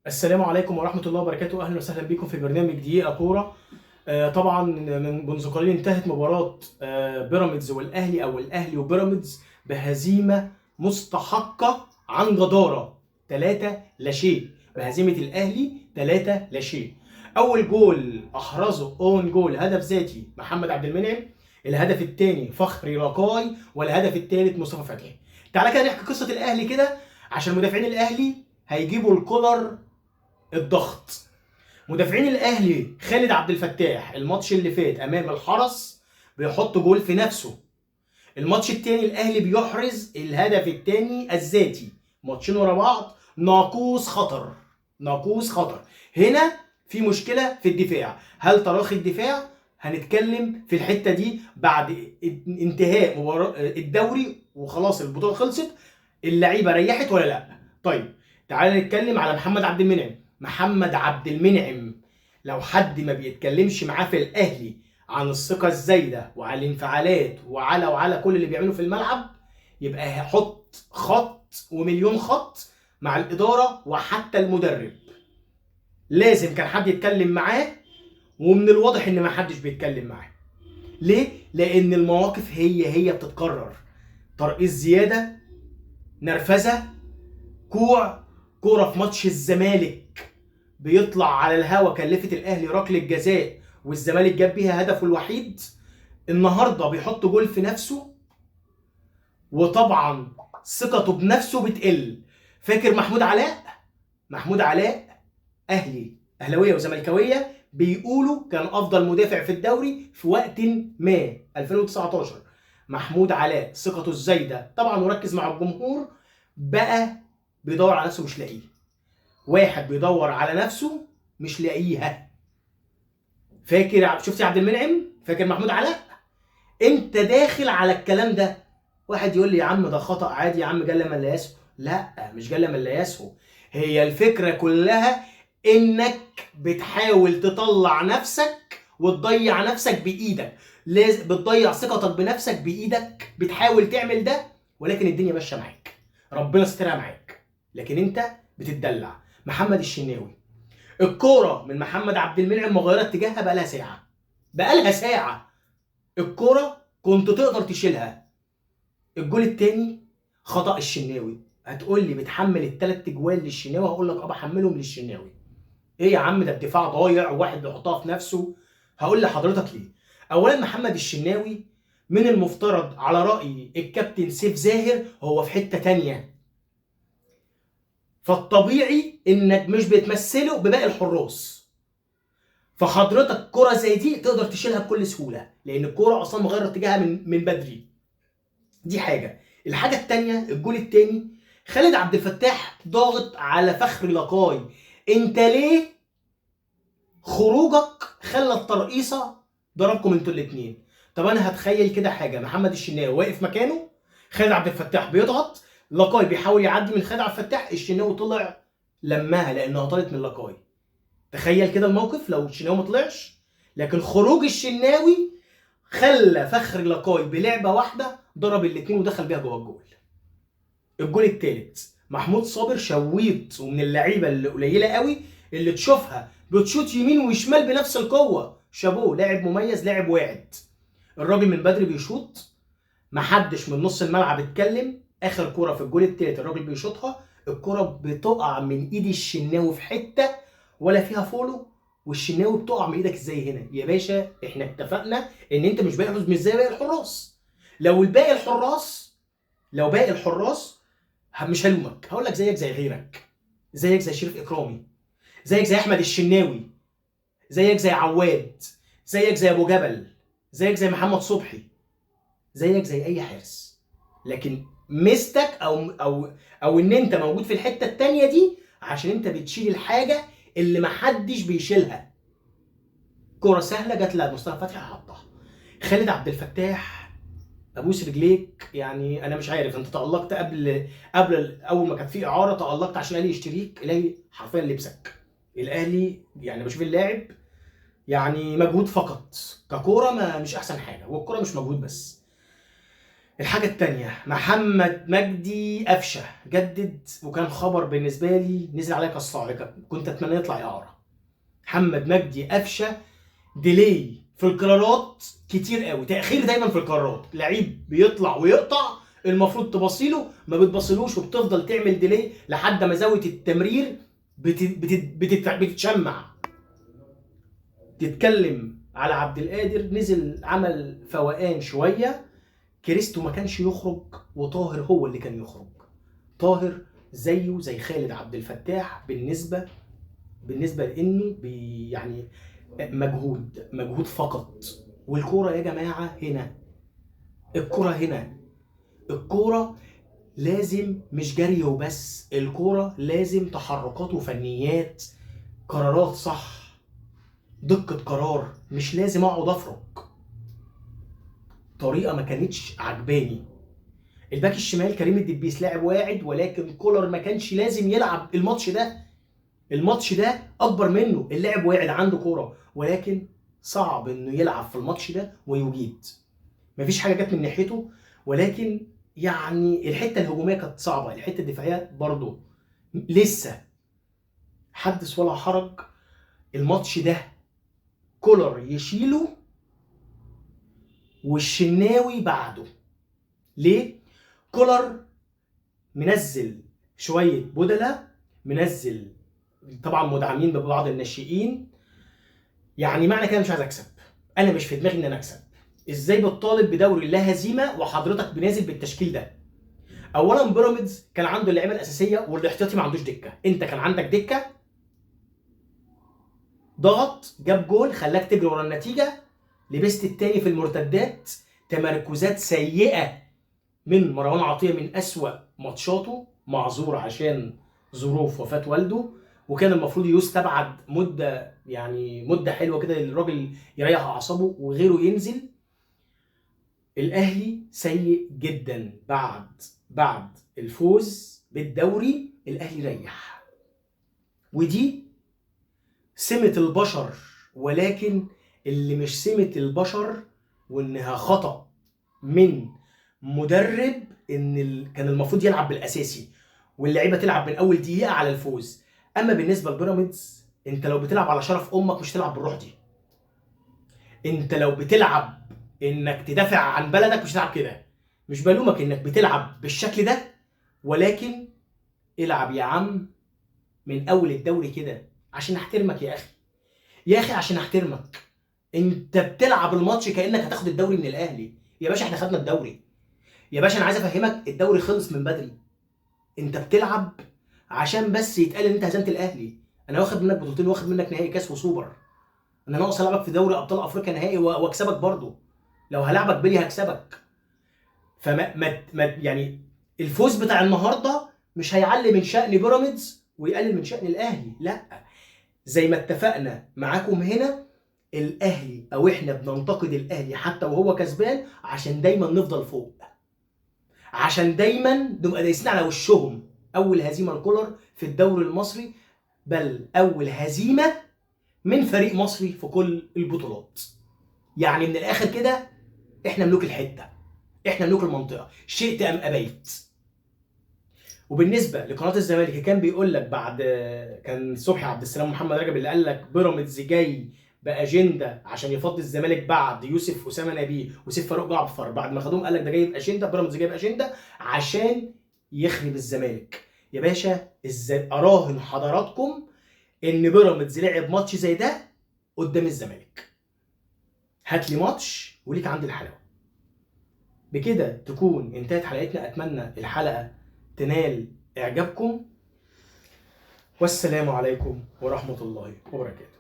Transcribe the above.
السلام عليكم ورحمة الله وبركاته. أهلا وسهلا بكم في برنامج دقيقة كورة. طبعا منذ قليل انتهت مباراة بيراميدز والأهلي أو الأهلي وبيراميدز بهزيمة مستحقة عن جدارة 3 لا شيء، بهزيمة الأهلي 3 لا شيء. أول جول أحرزه أون جول هدف ذاتي محمد عبد المنعم، الهدف الثاني فخري لقاي، والهدف الثالث مصطفى فتحي. تعالى كده نحكي قصة الأهلي كده عشان مدافعين الأهلي هيجيبوا الكولر الضغط. مدافعين الاهلي خالد عبد الفتاح الماتش اللي فات امام الحرس بيحط جول في نفسه، الماتش التاني الاهلي بيحرز الهدف التاني الذاتي، ماتشين ورا بعض ناقوس خطر. ناقوس خطر. هنا في مشكله في الدفاع. هل تراخي الدفاع؟ هنتكلم في الحته دي بعد انتهاء مباراه الدوري وخلاص البطوله خلصت، اللعيبه ريحت ولا لا. طيب تعالى نتكلم على محمد عبد المنعم. محمد عبد المنعم لو حد ما بيتكلمش معاه في الاهلي عن الثقه الزايده وعلى الانفعالات وعلى كل اللي بيعمله في الملعب، يبقى هيحط خط ومليون خط مع الاداره وحتى المدرب. لازم كان حد يتكلم معاه، ومن الواضح ان ما حدش بيتكلم معاه. ليه؟ لان المواقف هي بتتكرر. ترقيص زياده، نرفزه، كوره في ماتش الزمالك بيطلع على الهوا كلفت الاهلي ركله جزاء والزمالك جاب بيها هدفه الوحيد. النهارده بيحط جول في نفسه، وطبعا ثقته بنفسه بتقل. فاكر محمود علاء؟ محمود علاء اهلاويه وزملكاويه بيقولوا كان افضل مدافع في الدوري في وقت ما 2019. محمود علاء ثقته الزايده طبعا وركز مع الجمهور، بقى بيدور على نفسه مش لاقيه. واحد بيدور على نفسه مش لاقيها. فاكر شفت يا عبد المنعم؟ فاكر محمود علاء؟ انت داخل على الكلام ده. واحد يقول لي يا عم ده خطأ عادي، يا عم جل من لا يسهو. لا، مش جل من لا يسهو. هي الفكرة كلها انك بتحاول تطلع نفسك وتضيع نفسك بايدك. لازم بتضيع ثقتك بنفسك بايدك، بتحاول تعمل ده ولكن الدنيا ماشيه معاك، ربنا سترها معاك، لكن انت بتتدلع. محمد الشناوي، الكوره من محمد عبد المنعم مغيره اتجاهها بقالها ساعه. بقالها ساعه الكوره كنت تقدر تشيلها. الجول الثاني خطأ الشناوي. هتقول لي بتحمل الثلاث اجوال للشناوي؟ هقول لك اه بحملهم للشناوي. ايه يا عم ده الدفاع ضايع وواحد بيحطها في نفسه. هقول لحضرتك ليه. اولا محمد الشناوي من المفترض على رأي الكابتن سيف زاهر هو في حتة تانية، فالطبيعي انك مش بتمثله بباقي الحراس. فحضرتك كرة زي دي تقدر تشيلها بكل سهولة لان الكرة اصلا مغير اتجاهها من بدري. دي حاجة. الحاجة التانية الجول التاني خالد عبد الفتاح ضاغط على فخري لقاي. انت ليه خروجك خلى الترقيصه ضربكم انتوا الاثنين؟ طب انا هتخيل كده حاجه، محمد الشناوي واقف مكانه، خالد عبد الفتاح بيضغط، لقاي بيحاول يعدي من خالد عبد الفتاح، الشناوي طلع لماها لانها طالت من لقاي. تخيل كده الموقف لو الشناوي ما طلعش. لكن خروج الشناوي خلى فخري لقاي بلعبه واحده ضرب الاثنين ودخل بيها جوه الجول. الجول الثالث محمود صابر شويط، ومن اللعيبه اللي قليله قوي اللي تشوفها بتشوط يمين وشمال بنفس القوه. شابوه، لاعب مميز، لاعب واعد. الراجل من بدري بيشوط، محدش من نص الملعب اتكلم. اخر كوره في الجول الثالث الراجل بيشوطها، الكوره بتقع من ايد الشناوي في حته ولا فيها فولو، والشناوي بتقع من ايدك ازاي هنا يا باشا؟ احنا اتفقنا ان انت مش زي باقي الحراس. لو باقي الحراس مش هلومك، هقول لك زيك زي غيرك، زيك زي شريف اكرامي، زيك زي احمد الشناوي، زيك زي عواد، زيك زي ابو جبل، زيك زي محمد صبحي، زيك زي اي حارس. لكن ميزتك او ان انت موجود في الحته التانيه دي عشان انت بتشيل الحاجه اللي محدش بيشيلها. كوره سهله جت لمصطفى فتحي حطها. خالد عبد الفتاح ابوس رجليك، يعني انا مش عارف انت تالقت قبل اول ما كان في اعاره، تالقت عشان الاهلي يشتريك، الاهلي حرفيا لبسك. الاهلي يعني بشوف اللاعب يعني مجهود فقط، ككوره ما مش احسن حاجه، والكوره مش مجهود بس. الحاجة التانية، محمد مجدي قفشة جدد، وكان خبر بالنسبة لي نزل عليا كالصاعقة، كنت اتمنى يطلع اعاره. محمد مجدي قفشة ديلي في القرارات كتير قوي، تأخير دايما في القرارات، لعيب بيطلع ويقطع المفروض تبصيله ما بتبصلوش، وبتفضل تعمل ديلي لحد ما زاوية التمرير بتتشمع. تتكلم على عبد القادر، نزل عمل فوقان شوية، كريستو ما كانش يخرج وطاهر هو اللي كان يخرج. طاهر زيه زي خالد عبد الفتاح بالنسبة لانه يعني مجهود فقط. والكوره يا جماعه هنا، الكوره لازم مش جري وبس، الكوره لازم تحركات وفنيات، قرارات صح، دقه قرار، مش لازم اقعد افرق. طريقه ما كانتش عجباني. الباك الشمال كريم الدبيس لاعب واعد، ولكن كولر ما كانش لازم يلعب الماتش ده اكبر منه، اللاعب واعد عنده كوره، ولكن صعب انه يلعب في الماتش ده ويجيد. مفيش حاجه جت من ناحيته، ولكن يعني الحته الهجوميه كانت صعبه، الحته الدفاعيه برضه لسه. حدث ولا حرج، الماتش ده كولر يشيله والشناوي بعده. ليه؟ كولر منزل شويه بدله، منزل طبعا مدعمين ببعض الناشئين. يعني معنى كده مش عايز اكسب، انا مش في دماغي ان انا اكسب. ازاي بتطالب بدوري لا هزيمه وحضرتك بنازل بالتشكيل ده؟ اولا بيراميدز كان عنده اللعيبه الاساسيه والاحتياطي ما عندوش دكه، انت كان عندك دكه، ضغط جاب جول خلاك تجري ورا النتيجه، لبست التاني في المرتدات، تمركزات سيئه من مروان عطيه من اسوأ ماتشاته، معذور عشان ظروف وفاه والده، وكان المفروض يستبعد مده حلوه كده للراجل يريح اعصابه وغيره ينزل. الاهلي سيء جدا بعد الفوز بالدوري، الاهلي ريح، ودي سمة البشر، ولكن اللي مش سمة البشر وانها خطأ من مدرب ان كان المفروض يلعب بالاساسي واللعيبه تلعب من اول دقيقه على الفوز. اما بالنسبه لبيراميدز، انت لو بتلعب على شرف امك مش تلعب بالروح دي. انت لو بتلعب انك تدافع عن بلدك مش هتلعب كده. مش بلومك انك بتلعب بالشكل ده، ولكن العب يا عم من اول الدوري كده عشان احترمك يا اخي عشان احترمك. انت بتلعب الماتش كانك هتاخد الدوري من الاهلي. يا باشا احنا خدنا الدوري، يا باشا انا عايز افهمك الدوري خلص من بدري. انت بتلعب عشان بس يتقال ان انت هزمت الاهلي. انا واخد منك بطولتين، واخد منك نهائي كاس وسوبر، انا ناقص العبك في دوري ابطال افريقيا نهائي واكسبك برضه. لو هلعبك بيلي هكسبك. يعني الفوز بتاع النهارده مش هيعلي من شأن بيراميدز ويقلل من شأن الاهلي، لا. زي ما اتفقنا معاكم هنا، الاهلي او احنا بننتقد الاهلي حتى وهو كسبان عشان دايما نفضل فوق، عشان دايما نبقى دايسين على وشهم. اول هزيمه لكولر في الدوري المصري، بل اول هزيمه من فريق مصري في كل البطولات. يعني من الاخر كده احنا ملوك الحته، احنا ملوك المنطقه، شئت ام ابيت. وبالنسبه لقناه الزمالك، كان بيقول لك بعد، كان صبحي عبد السلام محمد رجب اللي قال لك بيراميدز جاي باجنده عشان يفضي الزمالك بعد يوسف اسامه نبيه وسيف فاروق جعفر، بعد ما خدوهم قال لك ده جاي باجنده، بيراميدز جاي باجنده عشان يخرب الزمالك. يا باشا ازاي اراهن حضراتكم ان بيراميدز لعب ماتش زي ده قدام الزمالك؟ هات لي ماتش وليك عندي الحلاوه. بكده تكون انتهت حلقتنا، اتمنى الحلقه تنال اعجابكم، والسلام عليكم ورحمه الله وبركاته.